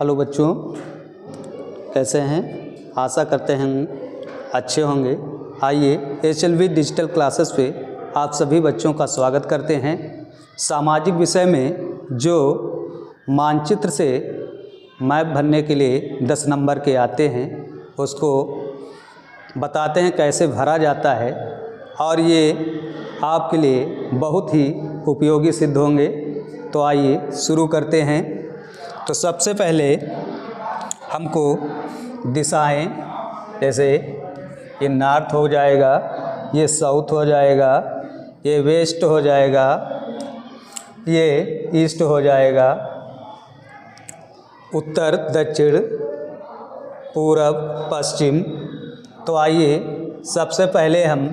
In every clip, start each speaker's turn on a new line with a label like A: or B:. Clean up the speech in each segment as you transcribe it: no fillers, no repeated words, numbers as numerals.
A: Hello बच्चों, कैसे हैं? आशा करते हैं अच्छे होंगे। आइए HLV डिजिटल क्लासेस पे आप सभी बच्चों का स्वागत करते हैं। सामाजिक विषय में जो मानचित्र से मैप भरने के लिए 10 नंबर के आते हैं उसको बताते हैं कैसे भरा जाता है, और ये आपके लिए बहुत ही उपयोगी सिद्ध होंगे। तो आइए शुरू करते हैं। तो सबसे पहले हमको दिशाएं, जैसे ये नॉर्थ हो जाएगा, ये साउथ हो जाएगा, ये वेस्ट हो जाएगा, ये ईस्ट हो जाएगा, उत्तर दक्षिण पूरब पश्चिम। तो आइए सबसे पहले हम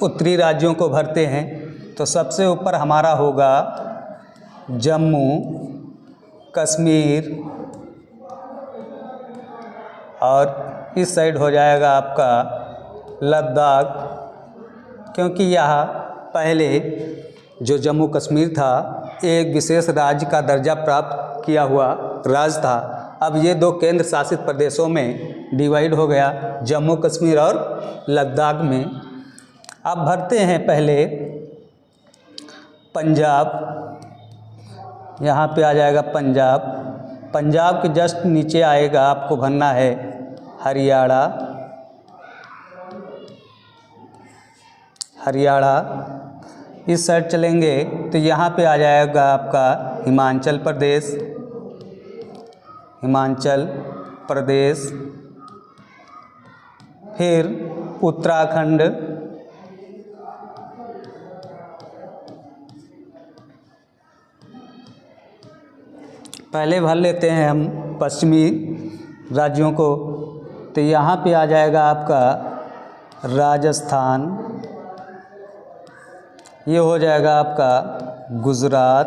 A: उत्तरी राज्यों को भरते हैं। तो सबसे ऊपर हमारा होगा जम्मू कश्मीर, और इस साइड हो जाएगा आपका लद्दाख, क्योंकि यहाँ पहले जो जम्मू कश्मीर था एक विशेष राज्य का दर्जा प्राप्त किया हुआ राज्य था। अब ये 2 केंद्र शासित प्रदेशों में डिवाइड हो गया, जम्मू कश्मीर और लद्दाख में। अब भरते हैं पहले पंजाब। यहाँ पे आ जाएगा पंजाब। पंजाब के जस्ट नीचे आएगा, आपको भरना है हरियाणा। हरियाणा इस साइड चलेंगे तो यहाँ पे आ जाएगा आपका हिमाचल प्रदेश। हिमाचल प्रदेश, फिर उत्तराखंड, पहले भर लेते हैं हम पश्चिमी राज्यों को। तो यहाँ पे आ जाएगा आपका राजस्थान, ये हो जाएगा आपका गुजरात।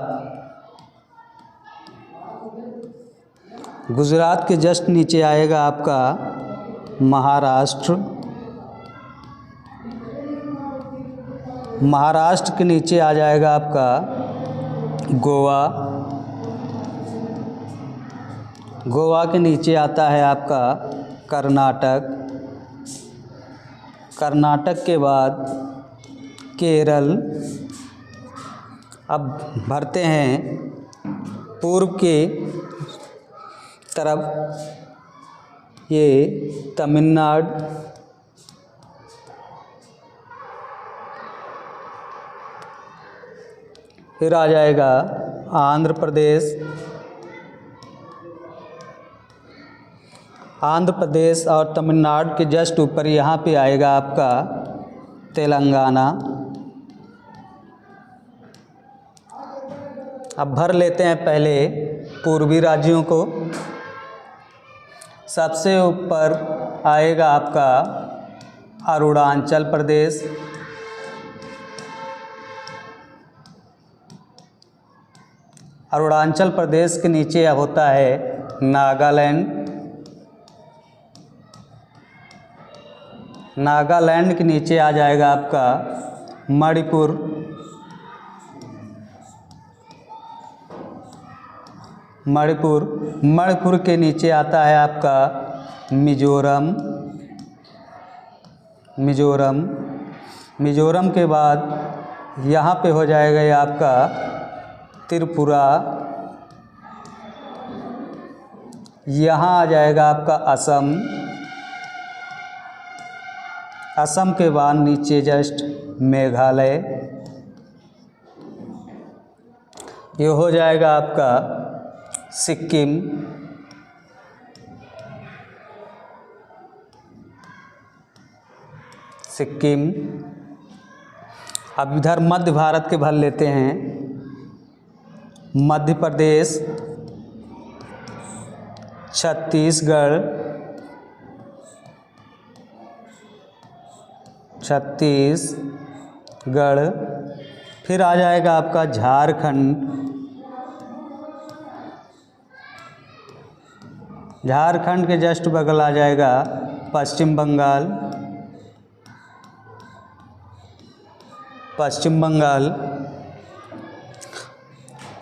A: गुजरात के जस्ट नीचे आएगा आपका महाराष्ट्र। महाराष्ट्र के नीचे आ जाएगा आपका गोवा। गोवा के नीचे आता है आपका कर्नाटक। कर्नाटक के बाद केरल। अब भरते हैं पूर्व के तरफ, ये तमिलनाडु, फिर आ जाएगा आंध्र प्रदेश। आंध्र प्रदेश और तमिलनाडु के जस्ट ऊपर यहाँ पे आएगा आपका तेलंगाना। अब भर लेते हैं पहले पूर्वी राज्यों को। सबसे ऊपर आएगा आपका अरुणाचल प्रदेश। अरुणाचल प्रदेश के नीचे होता है नागालैंड। नागालैंड के नीचे आ जाएगा आपका मणिपुर। मणिपुर के नीचे आता है आपका मिजोरम। मिजोरम के बाद यहाँ पे हो जाएगा ये आपका त्रिपुरा। यहाँ आ जाएगा आपका असम। असम के बाद नीचे जस्ट मेघालय। ये हो जाएगा आपका सिक्किम। अब इधर मध्य भारत के भर लेते हैं। मध्य प्रदेश, छत्तीसगढ़, फिर आ जाएगा आपका झारखंड। झारखंड के जस्ट बगल आ जाएगा पश्चिम बंगाल।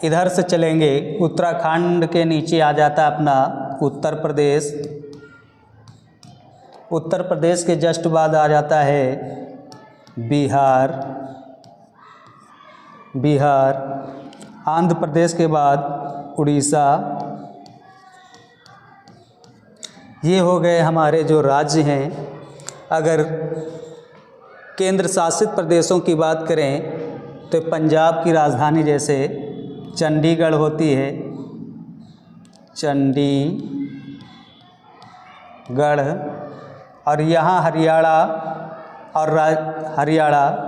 A: इधर से चलेंगे उत्तराखंड के नीचे आ जाता है अपना उत्तर प्रदेश, उत्तर प्रदेश के जस्ट बाद आ जाता है बिहार, बिहार, आंध्र प्रदेश के बाद उड़ीसा। ये हो गए हमारे जो राज्य हैं। अगर केंद्र शासित प्रदेशों की बात करें तो पंजाब की राजधानी जैसे चंडीगढ़ होती है, चंडीगढ़, और यहाँ हरियाणा,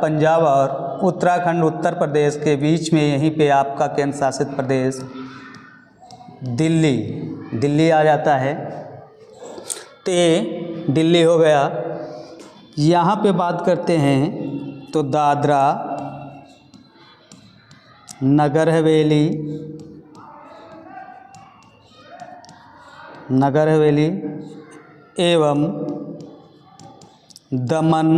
A: पंजाब और उत्तराखंड, उत्तर प्रदेश के बीच में यहीं पे आपका केंद्र शासित प्रदेश दिल्ली, दिल्ली आ जाता है। तो दिल्ली हो गया। यहाँ पे बात करते हैं तो दादरा नगर हवेली, नगर हवेली एवं दमन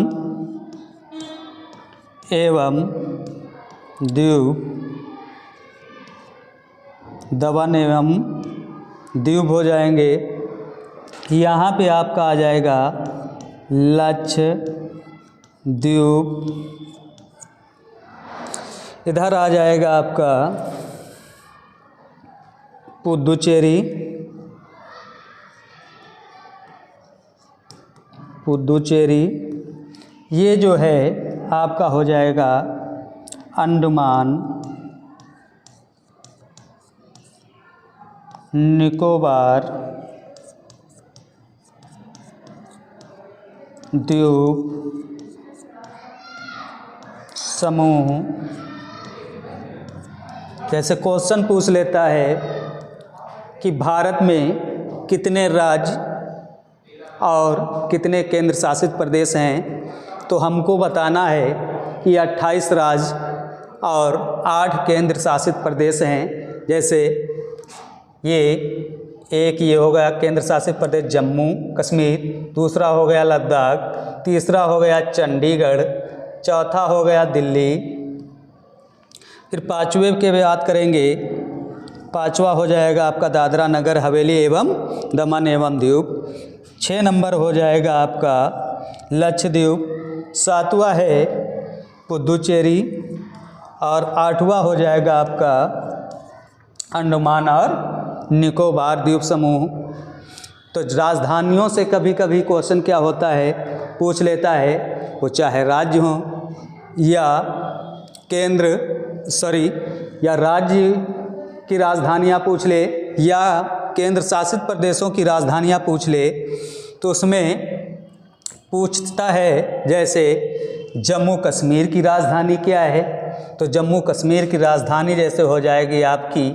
A: एवं दीव, दमन एवं दीव हो जाएंगे। यहाँ पे आपका आ जाएगा लक्षद्वीप, इधर आ जाएगा आपका पुदुचेरी, पुदुचेरी, ये जो है आपका हो जाएगा अंडमान निकोबार द्वीप समूह। जैसे क्वेश्चन पूछ लेता है कि भारत में कितने राज्य और कितने केंद्र शासित प्रदेश हैं, तो हमको बताना है कि 28 राज्य और 8 केंद्र शासित प्रदेश हैं। जैसे ये हो गया केंद्र शासित प्रदेश जम्मू कश्मीर, दूसरा हो गया लद्दाख, तीसरा हो गया चंडीगढ़, चौथा हो गया दिल्ली। फिर पाँचवें के बात करेंगे, पाँचवा हो जाएगा आपका दादरा नगर हवेली एवं दमन एवं दीव। 6 नंबर हो जाएगा आपका लक्षद्वीप, 7वां है पुदुचेरी और 8वां हो जाएगा आपका अंडमान और निकोबार द्वीप समूह। तो राजधानियों से कभी कभी क्वेश्चन क्या होता है, पूछ लेता है, वो चाहे राज्य हो या या राज्य की राजधानियाँ पूछ ले या केंद्र शासित प्रदेशों की राजधानियाँ पूछ ले, तो उसमें पूछता है जैसे जम्मू कश्मीर की राजधानी क्या है, तो जम्मू कश्मीर की राजधानी जैसे हो जाएगी आपकी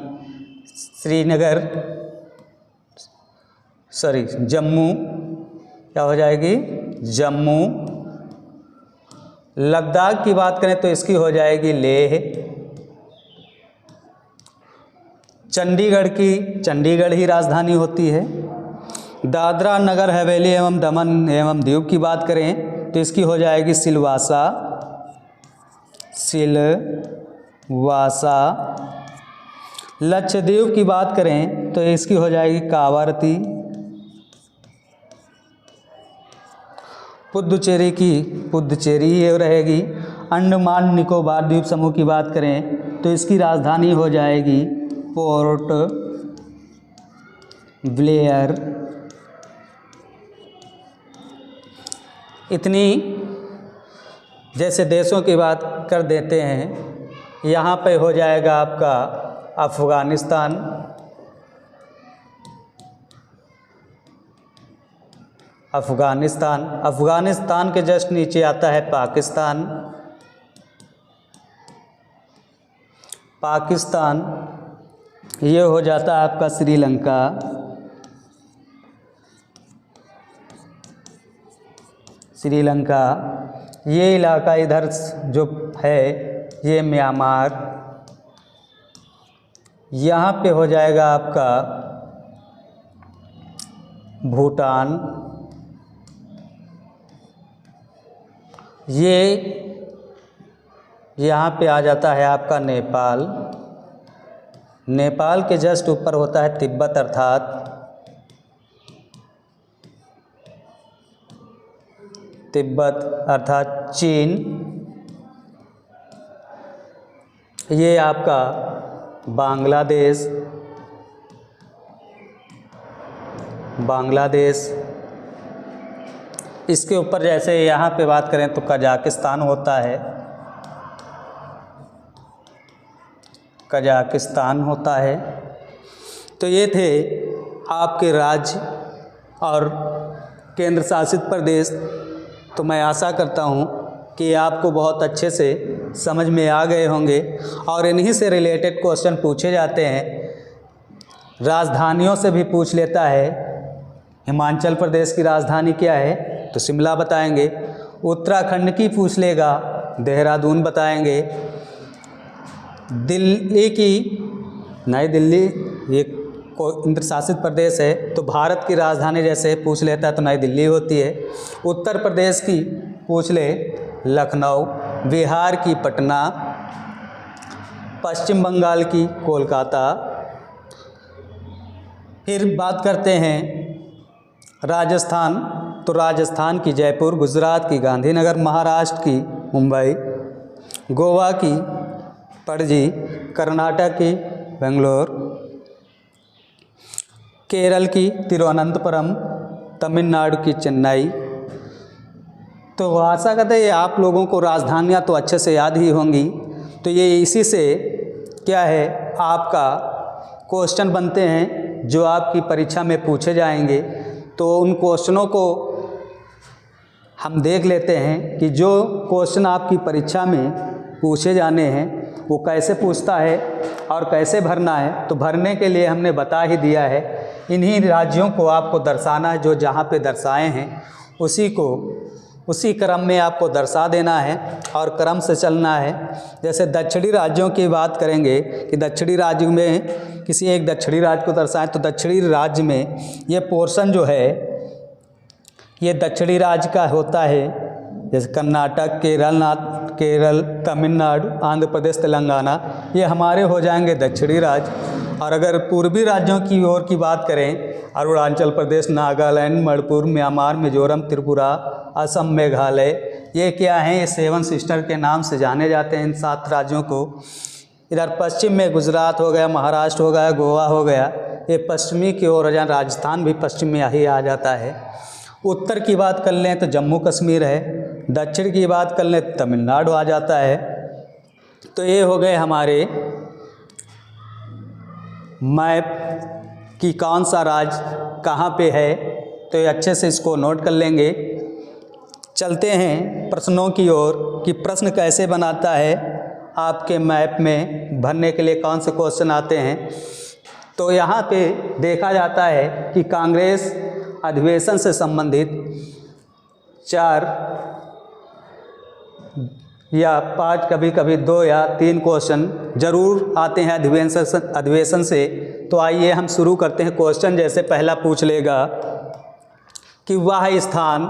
A: जम्मू, क्या हो जाएगी जम्मू। लद्दाख की बात करें तो इसकी हो जाएगी लेह। चंडीगढ़ ही राजधानी होती है। दादरा नगर हवेली एवं दमन एवं दीव की बात करें तो इसकी हो जाएगी सिलवासा। लक्षद्वीप की बात करें तो इसकी हो जाएगी कावरती। पुदुचेरी ये रहेगी। अंडमान निकोबार द्वीप समूह की बात करें तो इसकी राजधानी हो जाएगी पोर्ट ब्लेयर। इतनी जैसे देशों की बात कर देते हैं, यहाँ पे हो जाएगा आपका अफ़गानिस्तान, अफ़गानिस्तान के जस्ट नीचे आता है पाकिस्तान, ये हो जाता है आपका श्रीलंका, ये इलाका इधर जो है ये म्यांमार, यहाँ पे हो जाएगा आपका भूटान, ये यहाँ पे आ जाता है आपका नेपाल के जस्ट ऊपर होता है तिब्बत अर्थात तिब्बत अर्थात चीन, ये आपका बांग्लादेश, इसके ऊपर जैसे यहाँ पे बात करें तो कजाकिस्तान होता है, तो ये थे आपके राज्य और केंद्र शासित प्रदेश। तो मैं आशा करता हूँ कि आपको बहुत अच्छे से समझ में आ गए होंगे और इन्हीं से रिलेटेड क्वेश्चन पूछे जाते हैं। राजधानियों से भी पूछ लेता है। हिमाचल प्रदेश की राजधानी क्या है तो शिमला बताएंगे। उत्तराखंड की पूछ लेगा, देहरादून बताएंगे। दिल्ली की, नई दिल्ली ये केंद्र शासित प्रदेश है, तो भारत की राजधानी जैसे पूछ लेता है तो नई दिल्ली होती है। उत्तर प्रदेश की पूछ ले, लखनऊ। बिहार की पटना। पश्चिम बंगाल की कोलकाता। फिर बात करते हैं राजस्थान, तो राजस्थान की जयपुर। गुजरात की गांधीनगर। महाराष्ट्र की मुंबई। गोवा की पणजी। कर्नाटक की बेंगलोर। केरल की तिरुवनंतपुरम। तमिलनाडु की चेन्नई। तो आशा करते हैं आप लोगों को राजधानियाँ तो अच्छे से याद ही होंगी। तो ये इसी से क्या है आपका क्वेश्चन बनते हैं जो आपकी परीक्षा में पूछे जाएंगे। तो उन क्वेश्चनों को हम देख लेते हैं कि जो क्वेश्चन आपकी परीक्षा में पूछे जाने हैं वो कैसे पूछता है और कैसे भरना है। तो भरने के लिए हमने बता ही दिया है। इन्हीं राज्यों को आपको दर्शाना है, जो जहाँ पे दर्शाए हैं उसी क्रम में आपको दर्शा देना है और क्रम से चलना है। जैसे दक्षिणी राज्यों की बात करेंगे कि दक्षिणी राज्य में किसी एक दक्षिणी राज्य को दर्शाएं, तो दक्षिणी राज्य में ये पोर्शन जो है ये दक्षिणी राज्य का होता है। जैसे कर्नाटक, केरल, तमिलनाडु, आंध्र प्रदेश, तेलंगाना, ये हमारे हो जाएंगे दक्षिणी राज्य। और अगर पूर्वी राज्यों की ओर की बात करें, अरुणाचल प्रदेश, नागालैंड, मणिपुर, म्यांमार, मिजोरम, त्रिपुरा, असम, मेघालय, ये क्या हैं, ये सेवन सिस्टर के नाम से जाने जाते हैं इन 7 राज्यों को। इधर पश्चिम में गुजरात हो गया, महाराष्ट्र हो गया, गोवा हो गया, ये पश्चिमी की ओर, जहाँ राजस्थान भी पश्चिम में ही आ जाता है। उत्तर की बात कर लें तो जम्मू कश्मीर है। दक्षिण की बात कर लें तो तमिलनाडु आ जाता है। तो ये हो गए हमारे मैप कि कौन सा राज्य कहाँ पे है। तो ये अच्छे से इसको नोट कर लेंगे। चलते हैं प्रश्नों की ओर कि प्रश्न कैसे बनाता है आपके मैप में भरने के लिए कौन से क्वेश्चन आते हैं। तो यहाँ पे देखा जाता है कि कांग्रेस अधिवेशन से संबंधित 4 या 5, कभी कभी 2 या 3 क्वेश्चन जरूर आते हैं अधिवेशन से। तो आइए हम शुरू करते हैं। क्वेश्चन जैसे पहला पूछ लेगा कि वह स्थान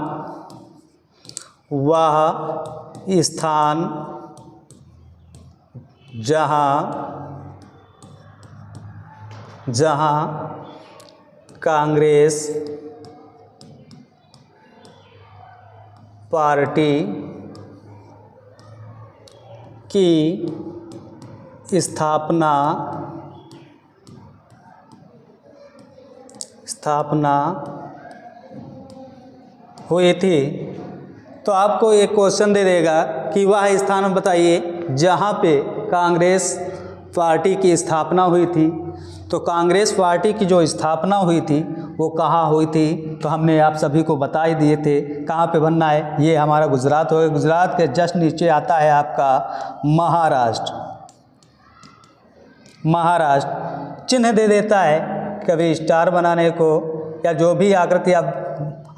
A: जहाँ कांग्रेस पार्टी की स्थापना हुई थी। तो आपको एक क्वेश्चन दे देगा कि वह स्थान बताइए जहाँ पे कांग्रेस पार्टी की स्थापना हुई थी। तो कांग्रेस पार्टी की जो स्थापना हुई थी वो कहाँ हुई थी, तो हमने आप सभी को बता ही दिए थे कहाँ पे बनना है। ये हमारा गुजरात हो गया। गुजरात के जस्ट नीचे आता है आपका महाराष्ट्र। चिन्ह दे देता है कभी स्टार बनाने को या जो भी आकृति आप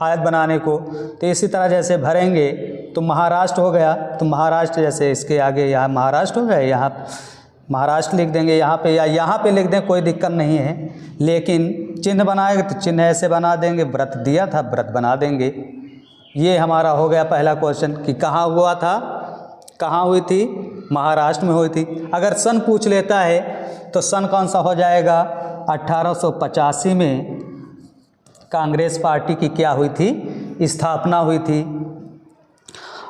A: आयत बनाने को। तो इसी तरह जैसे भरेंगे तो महाराष्ट्र हो गया। तो महाराष्ट्र जैसे इसके आगे यहाँ महाराष्ट्र हो गया, यहाँ महाराष्ट्र लिख देंगे यहाँ पे, या यहाँ पे लिख दें, कोई दिक्कत नहीं है। लेकिन चिन्ह बनाएंगे तो चिन्ह ऐसे बना देंगे। व्रत दिया था, व्रत बना देंगे। ये हमारा हो गया पहला क्वेश्चन कि कहाँ हुआ था, कहाँ हुई थी, महाराष्ट्र में हुई थी। अगर सन पूछ लेता है तो सन कौन सा हो जाएगा, 1885 में कांग्रेस पार्टी की क्या हुई थी, स्थापना हुई थी।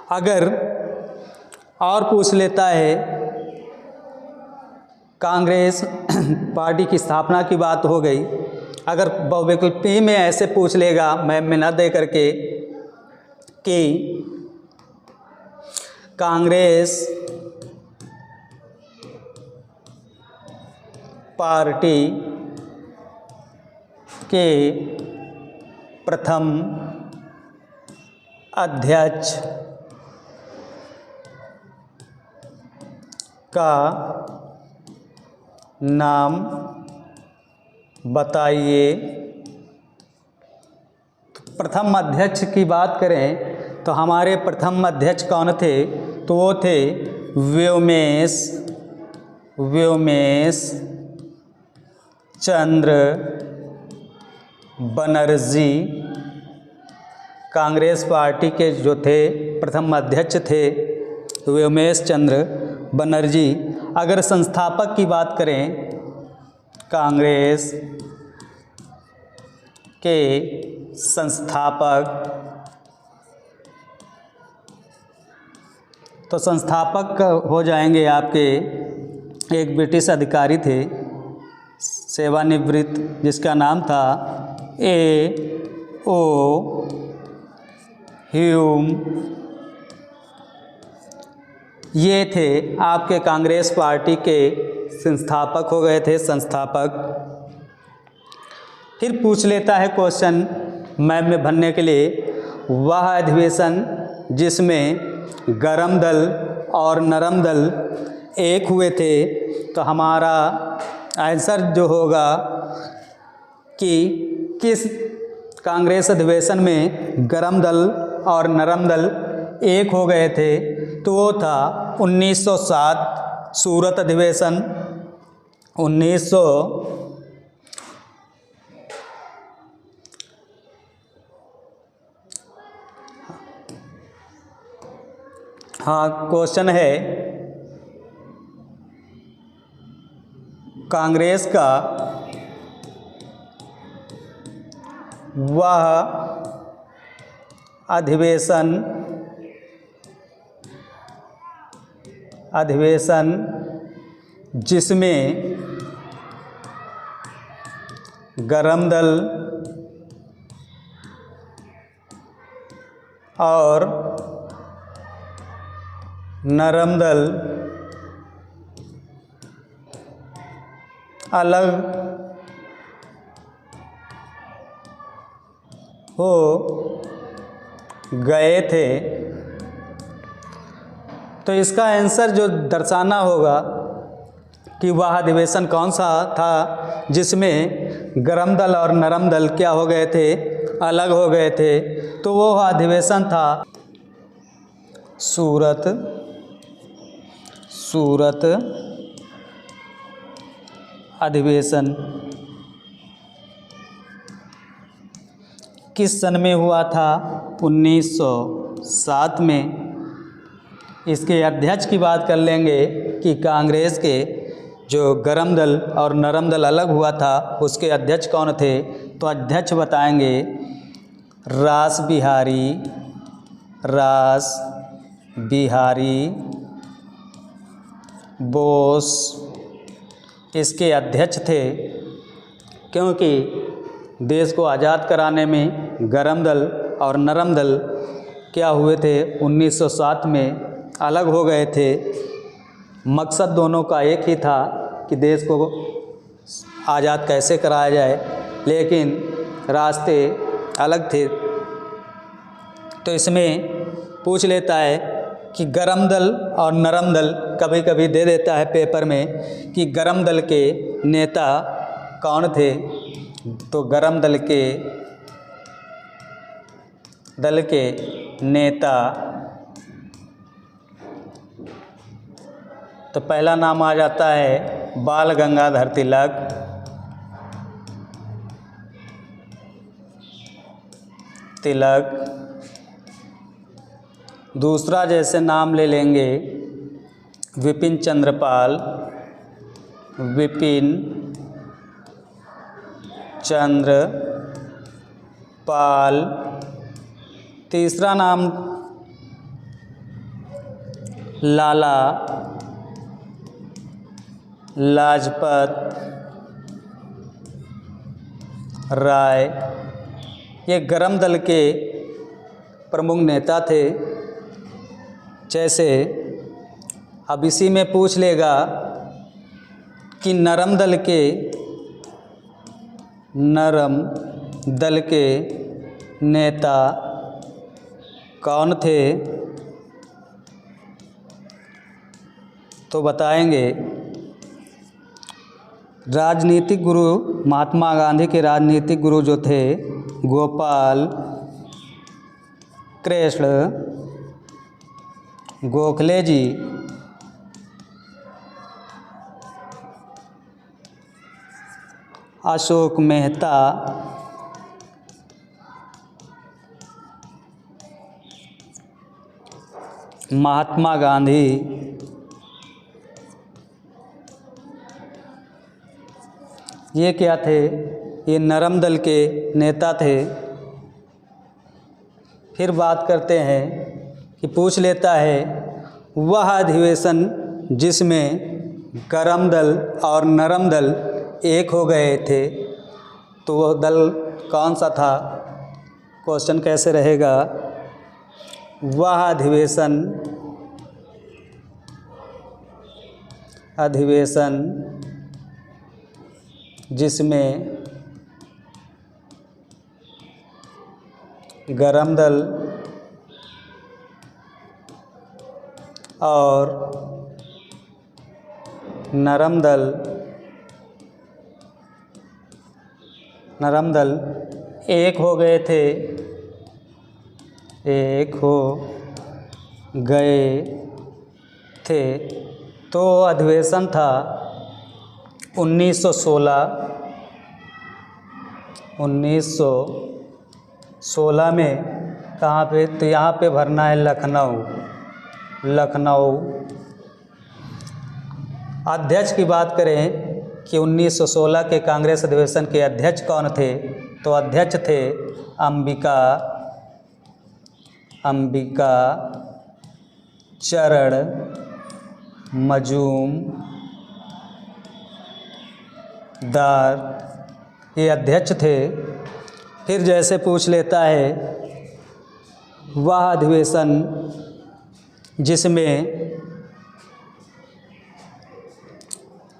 A: अगर और पूछ लेता है कांग्रेस पार्टी की स्थापना की बात हो गई, अगर बहुविकल्पी में ऐसे पूछ लेगा मैम में न दे करके कि कांग्रेस पार्टी के प्रथम अध्यक्ष का नाम बताइए। प्रथम अध्यक्ष की बात करें तो हमारे प्रथम अध्यक्ष कौन थे, तो वो थे व्योमेश चंद्र बनर्जी। कांग्रेस पार्टी के जो थे प्रथम अध्यक्ष थे व्योमेश चंद्र बनर्जी। अगर संस्थापक की बात करें कांग्रेस के संस्थापक, तो संस्थापक हो जाएंगे आपके एक ब्रिटिश अधिकारी थे सेवानिवृत्त, जिसका नाम था A.O. ह्यूम। ये थे आपके कांग्रेस पार्टी के संस्थापक हो गए थे, संस्थापक। फिर पूछ लेता है क्वेश्चन मैप में भरने के लिए, वह अधिवेशन जिसमें गरम दल और नरम दल एक हुए थे, तो हमारा आंसर जो होगा कि किस कांग्रेस अधिवेशन में गरम दल और नरम दल एक हो गए थे, तो वो था 1907 सूरत अधिवेशन। 1900 हाँ, क्वेश्चन है कांग्रेस का वह अधिवेशन जिसमें गरम दल और नरम दल अलग हो गए थे। तो इसका आंसर जो दर्शाना होगा कि वह अधिवेशन कौन सा था जिसमें गरम दल और नरम दल क्या हो गए थे, अलग हो गए थे, तो वो अधिवेशन था सूरत अधिवेशन। किस सन में हुआ था? 1907 में। इसके अध्यक्ष की बात कर लेंगे कि कांग्रेस के जो गरम दल और नरम दल अलग हुआ था उसके अध्यक्ष कौन थे, तो अध्यक्ष बताएंगे रास बिहारी बोस इसके अध्यक्ष थे, क्योंकि देश को आज़ाद कराने में गरम दल और नरम दल क्या हुए थे, 1907 में अलग हो गए थे। मकसद दोनों का एक ही था कि देश को आज़ाद कैसे कराया जाए, लेकिन रास्ते अलग थे। तो इसमें पूछ लेता है कि गरम दल और नरम दल, कभी कभी दे देता है पेपर में कि गरम दल के नेता कौन थे, तो गरम दल के नेता, तो पहला नाम आ जाता है बाल गंगाधर तिलक। दूसरा जैसे नाम ले लेंगे विपिन चंद्रपाल, तीसरा नाम लाला लाजपत राय, ये गरम दल के प्रमुख नेता थे। जैसे अब इसी में पूछ लेगा कि नरम दल के नेता कौन थे, तो बताएंगे राजनीतिक गुरु महात्मा गांधी के राजनीतिक गुरु जो थे गोपाल कृष्ण गोखले जी, अशोक मेहता, महात्मा गांधी, ये क्या थे, ये नरम दल के नेता थे। फिर बात करते हैं कि पूछ लेता है वह अधिवेशन जिसमें गरम दल और नरम दल एक हो गए थे, तो वह दल कौन सा था। क्वेश्चन कैसे रहेगा, वह अधिवेशन जिसमें गरम दल और नरम दल एक हो गए थे, तो अधिवेशन था 1916 में। कहाँ पे, तो यहाँ पे भरना है लखनऊ। अध्यक्ष की बात करें कि 1916 के कांग्रेस अधिवेशन के अध्यक्ष कौन थे, तो अध्यक्ष थे अंबिका चरण मजूमदार, ये अध्यक्ष थे। फिर जैसे पूछ लेता है वह अधिवेशन जिसमें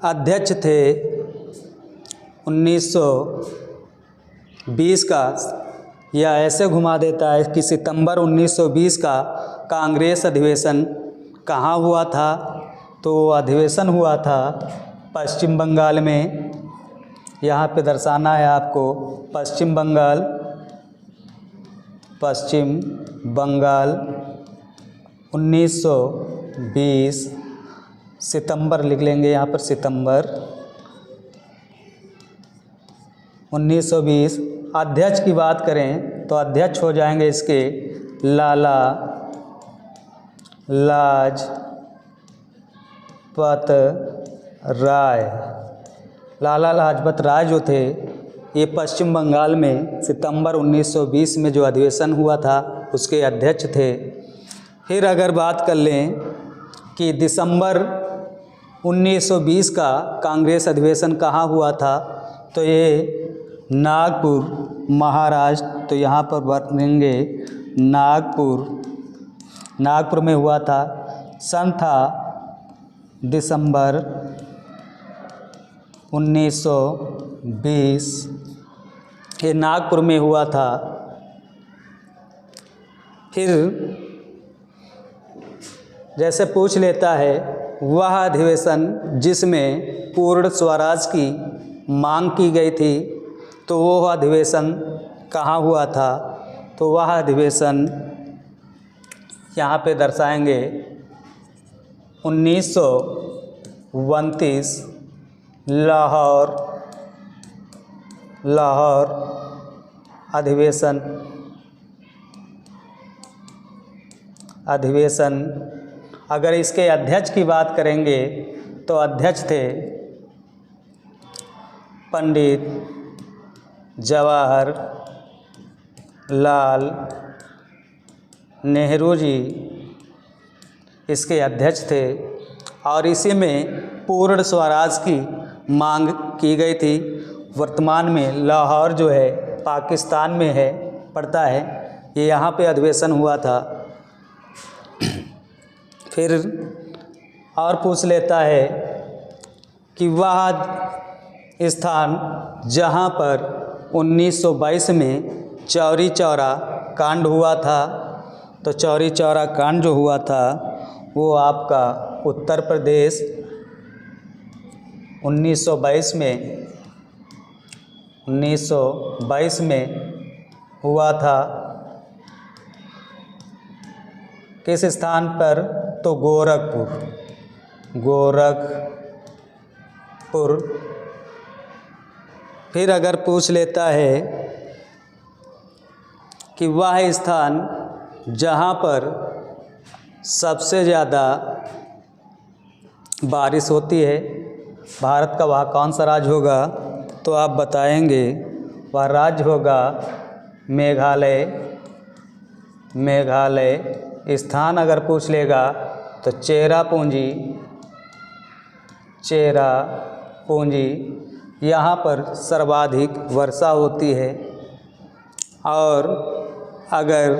A: अध्यक्ष थे 1920 का, या ऐसे घुमा देता है कि सितंबर 1920 का कांग्रेस अधिवेशन कहाँ हुआ था, तो अधिवेशन हुआ था पश्चिम बंगाल में। यहाँ पे दर्शाना है आपको पश्चिम बंगाल 1920 सितंबर लिख लेंगे यहाँ पर, सितंबर 1920। अध्यक्ष की बात करें तो अध्यक्ष हो जाएंगे इसके लाला लाजपत राय जो थे, ये पश्चिम बंगाल में सितंबर 1920 में जो अधिवेशन हुआ था उसके अध्यक्ष थे। फिर अगर बात कर लें कि दिसंबर 1920 का कांग्रेस अधिवेशन कहाँ हुआ था, तो ये नागपुर महाराष्ट्र, तो यहाँ पर बनेंगे नागपुर में हुआ था। सन था दिसंबर 1920, ये नागपुर में हुआ था। फिर जैसे पूछ लेता है वह अधिवेशन जिसमें पूर्ण स्वराज की मांग की गई थी, तो वो अधिवेशन कहाँ हुआ था, तो वह अधिवेशन यहाँ पे दर्शाएंगे 1929 लाहौर अधिवेशन। अगर इसके अध्यक्ष की बात करेंगे तो अध्यक्ष थे पंडित जवाहरलाल नेहरू जी, इसके अध्यक्ष थे और इसी में पूर्ण स्वराज की मांग की गई थी। वर्तमान में लाहौर जो है पाकिस्तान में है पड़ता है, ये यहाँ पे अधिवेशन हुआ था। फिर और पूछ लेता है कि वह स्थान जहाँ पर 1922 में चौरी चौरा कांड हुआ था, तो चौरी चौरा कांड जो हुआ था वो आपका उत्तर प्रदेश 1922 में हुआ था। किस स्थान पर? तो गोरखपुर। फिर अगर पूछ लेता है कि वह स्थान जहाँ पर सबसे ज़्यादा बारिश होती है भारत का, वह कौन सा राज्य होगा? तो आप बताएंगे वह राज्य होगा मेघालय। स्थान अगर पूछ लेगा तो चेरापूंजी, यहाँ पर सर्वाधिक वर्षा होती है। और अगर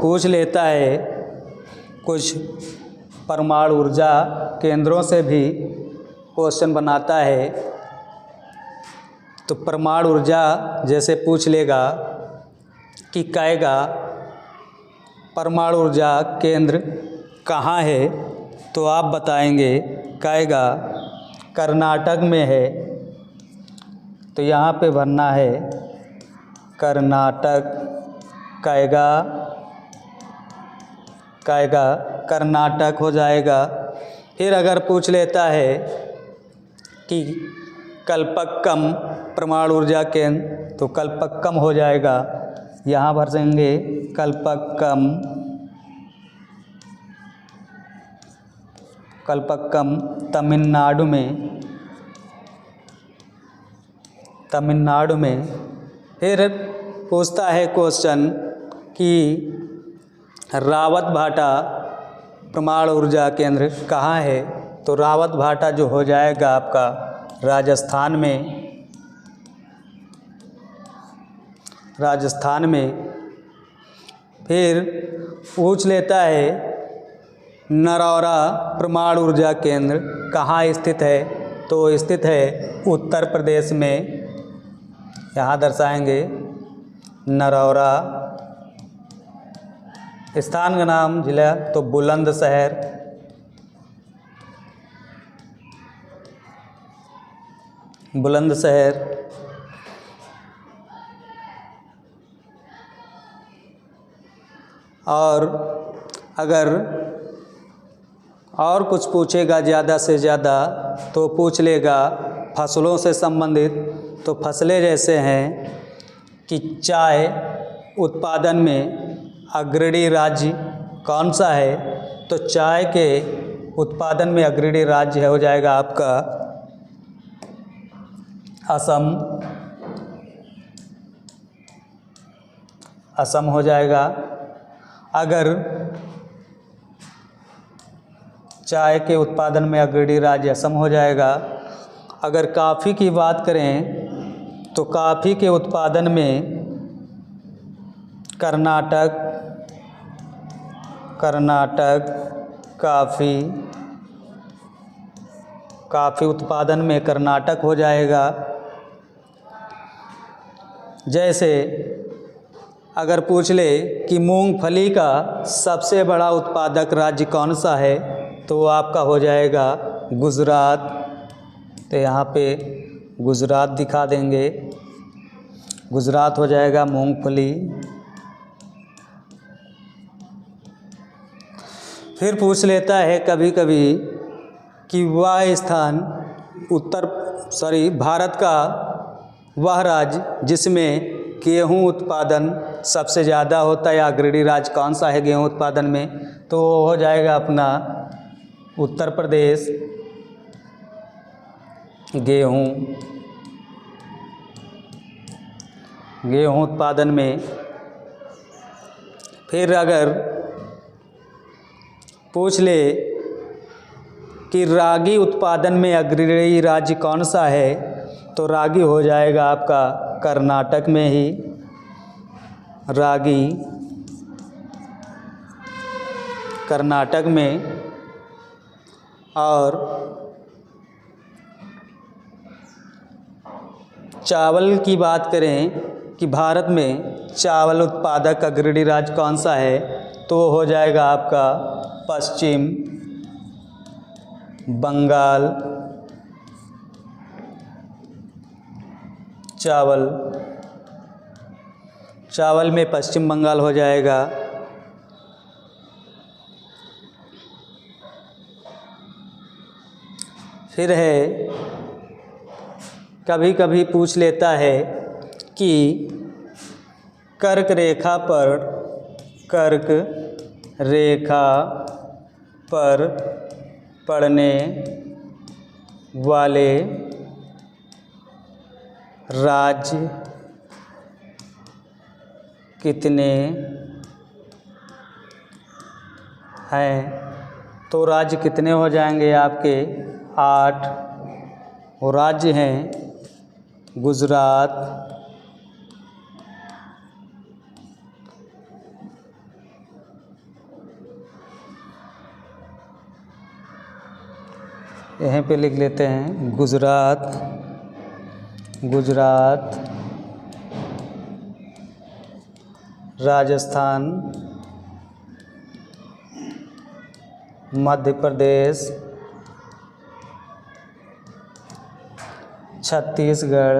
A: पूछ लेता है कुछ परमाणु ऊर्जा केंद्रों से भी क्वेश्चन बनाता है, तो परमाणु ऊर्जा जैसे पूछ लेगा कि कैगा परमाणु ऊर्जा केंद्र कहाँ है, तो आप बताएंगे कैगा कर्नाटक में है। तो यहाँ पे भरना है कर्नाटक, कैगा कर्नाटक हो जाएगा। फिर अगर पूछ लेता है कि कल्पक्कम परमाणु ऊर्जा केंद्र, तो कल्पक्कम हो जाएगा, यहाँ भर देंगे कल्पक्कम तमिलनाडु में। फिर पूछता है क्वेश्चन कि रावत भाटा परमाणु ऊर्जा केंद्र कहाँ है, तो रावत भाटा जो हो जाएगा आपका राजस्थान में। फिर पूछ लेता है नरौरा परमाणु ऊर्जा केंद्र कहाँ स्थित है, तो स्थित है उत्तर प्रदेश में, यहाँ दर्शाएंगे नरौरा। स्थान का नाम जिला तो बुलंदशहर। और अगर और कुछ पूछेगा ज़्यादा से ज़्यादा तो पूछ लेगा फसलों से संबंधित। तो फसलें जैसे हैं कि चाय उत्पादन में अग्रणी राज्य कौन सा है, तो चाय के उत्पादन में अग्रणी राज्य हो जाएगा आपका असम हो जाएगा। अगर चाय के उत्पादन में अग्रणी राज्य असम हो जाएगा। अगर कॉफ़ी की बात करें तो कॉफ़ी के उत्पादन में कर्नाटक कॉफ़ी उत्पादन में कर्नाटक हो जाएगा। जैसे अगर पूछ ले कि मूंगफली का सबसे बड़ा उत्पादक राज्य कौन सा है, तो आपका हो जाएगा गुजरात। तो यहाँ पे गुजरात दिखा देंगे, गुजरात हो जाएगा मूंगफली। फिर पूछ लेता है कभी कभी कि वह स्थान भारत का वह राज्य जिसमें गेहूं उत्पादन सबसे ज़्यादा होता है, अग्रणी राज्य कौन सा है गेहूं उत्पादन में, तो हो जाएगा अपना उत्तर प्रदेश। गेहूं उत्पादन में। फिर अगर पूछ ले कि रागी उत्पादन में अग्रणी राज्य कौन सा है, तो रागी हो जाएगा आपका कर्नाटक में ही। रागी कर्नाटक में। और चावल की बात करें कि भारत में चावल उत्पादक अग्रणी राज्य कौन सा है, तो वो हो जाएगा आपका पश्चिम बंगाल। चावल में पश्चिम बंगाल हो जाएगा। फिर है, कभी कभी पूछ लेता है कि कर्क रेखा पर पड़ने वाले राज्य कितने हैं, तो राज्य कितने हो जाएंगे आपके 8। वो राज्य हैं गुजरात, यहीं पे लिख लेते हैं गुजरात, राजस्थान, मध्य प्रदेश, छत्तीसगढ़,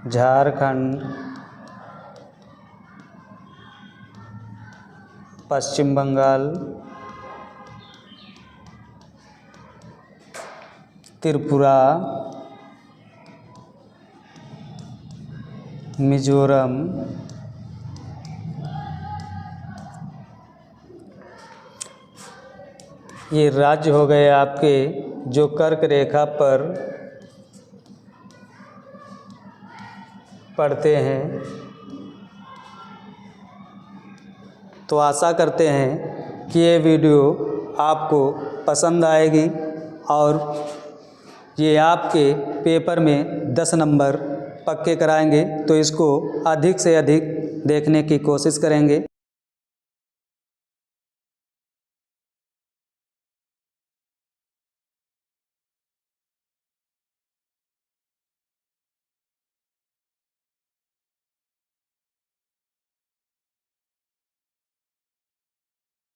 A: झारखंड, पश्चिम बंगाल, त्रिपुरा, मिजोरम, ये राज्य हो गए आपके जो कर्क रेखा पर पड़ते हैं। तो आशा करते हैं कि ये वीडियो आपको पसंद आएगी और ये आपके पेपर में 10 नंबर पक्के कराएंगे। तो इसको अधिक से अधिक देखने की कोशिश करेंगे।